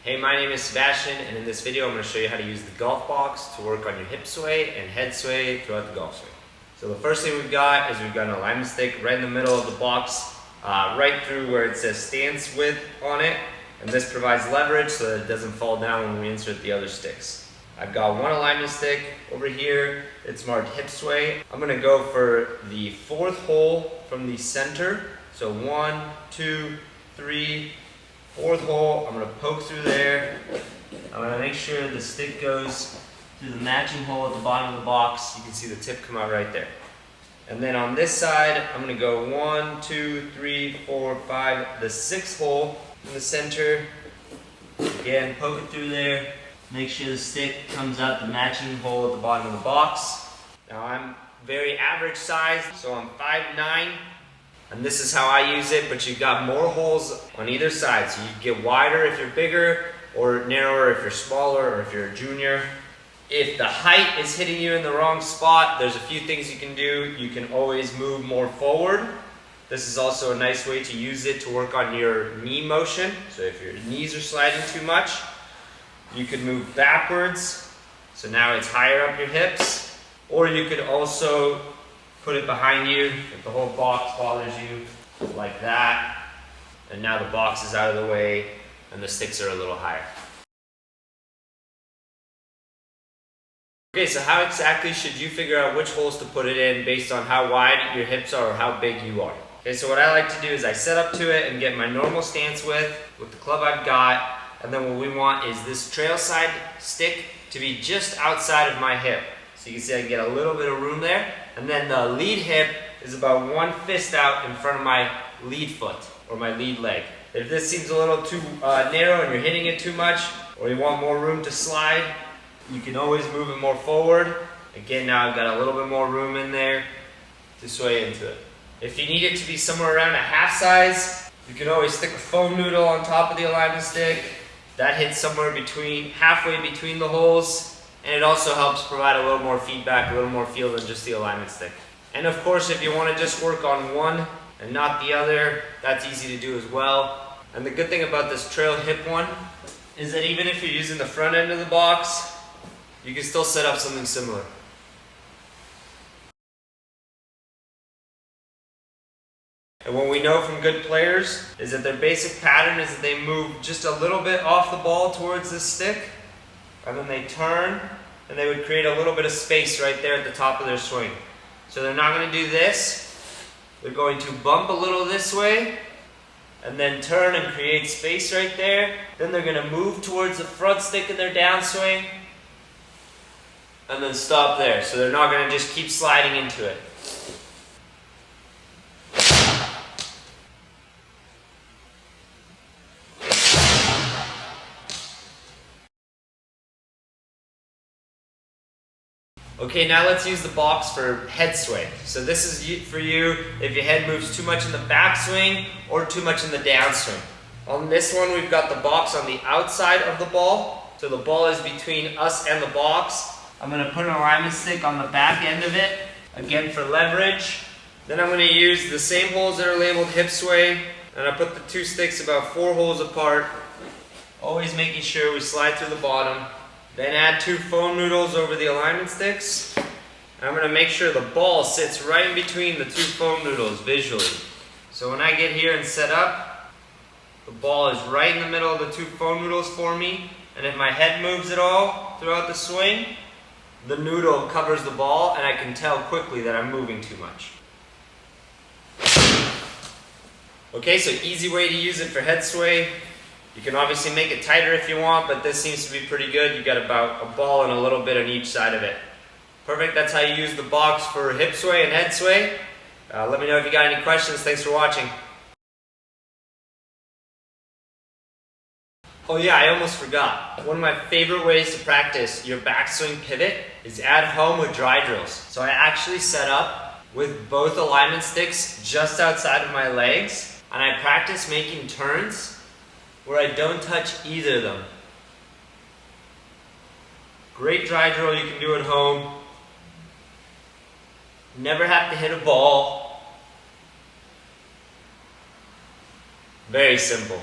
Hey, my name is Sebastian, and in this video I'm going to show you how to use the Golf Boks to work on your hip sway and head sway throughout the golf swing. So the first thing we've got is we've got an alignment stick right in the middle of the box, right through where it says stance width on it, and this provides leverage so that it doesn't fall down when we insert the other sticks. I've got one alignment stick over here, it's marked hip sway. I'm going to go for the fourth hole from the center, so 1, 2, 3, fourth hole. I'm going to poke through there. I'm going to make sure the stick goes through the matching hole at the bottom of the box. You can see the tip come out right there. And then on this side, I'm going to go 1, 2, 3, 4, 5, the sixth hole in the center. Again, poke it through there. Make sure the stick comes out the matching hole at the bottom of the box. Now I'm very average size, so I'm 5'9", and this is how I use it, but you've got more holes on either side. So you get wider if you're bigger, or narrower if you're smaller, or if you're a junior. If the height is hitting you in the wrong spot, there's a few things you can do. You can always move more forward. This is also a nice way to use it to work on your knee motion. So if your knees are sliding too much, you could move backwards, so now it's higher up your hips, or you could also put it behind you if the whole box bothers you, like that, and now the box is out of the way and the sticks are a little higher. Okay, so how exactly should you figure out which holes to put it in based on how wide your hips are or how big you are? Okay, so what I like to do is I set up to it and get my normal stance width with the club I've got. And then what we want is this trail side stick to be just outside of my hip. So you can see I get a little bit of room there. And then the lead hip is about one fist out in front of my lead foot or my lead leg. If this seems a little too narrow and you're hitting it too much, or you want more room to slide, you can always move it more forward. Again, now I've got a little bit more room in there to sway into it. If you need it to be somewhere around a half size, you can always stick a foam noodle on top of the alignment stick. That hits somewhere halfway between the holes, and it also helps provide a little more feedback, a little more feel than just the alignment stick. And of course, if you want to just work on one and not the other, that's easy to do as well. And the good thing about this trail hip one is that even if you're using the front end of the box, you can still set up something similar. And what we know from good players is that their basic pattern is that they move just a little bit off the ball towards this stick, and then they turn, and they would create a little bit of space right there at the top of their swing. So they're not going to do this. They're going to bump a little this way, and then turn and create space right there. Then they're going to move towards the front stick in their downswing, and then stop there. So they're not going to just keep sliding into it. Okay, now let's use the box for head sway. So this is for you if your head moves too much in the backswing or too much in the downswing. On this one, we've got the box on the outside of the ball. So the ball is between us and the box. I'm going to put an alignment stick on the back end of it, again for leverage. Then I'm going to use the same holes that are labeled hip sway, and I put the two sticks about 4 holes apart, always making sure we slide through the bottom. Then add 2 foam noodles over the alignment sticks. I'm going to make sure the ball sits right in between the 2 foam noodles visually. So when I get here and set up, the ball is right in the middle of the 2 foam noodles for me. And if my head moves at all throughout the swing, the noodle covers the ball and I can tell quickly that I'm moving too much. Okay, so easy way to use it for head sway. You can obviously make it tighter if you want, but this seems to be pretty good. You got about a ball and a little bit on each side of it. Perfect, that's how you use the box for hip sway and head sway. Let me know if you got any questions. Thanks for watching. Oh yeah, I almost forgot. One of my favorite ways to practice your backswing pivot is at home with dry drills. So I actually set up with both alignment sticks just outside of my legs, and I practice making turns where I don't touch either of them. Great dry drill you can do at home. Never have to hit a ball. Very simple.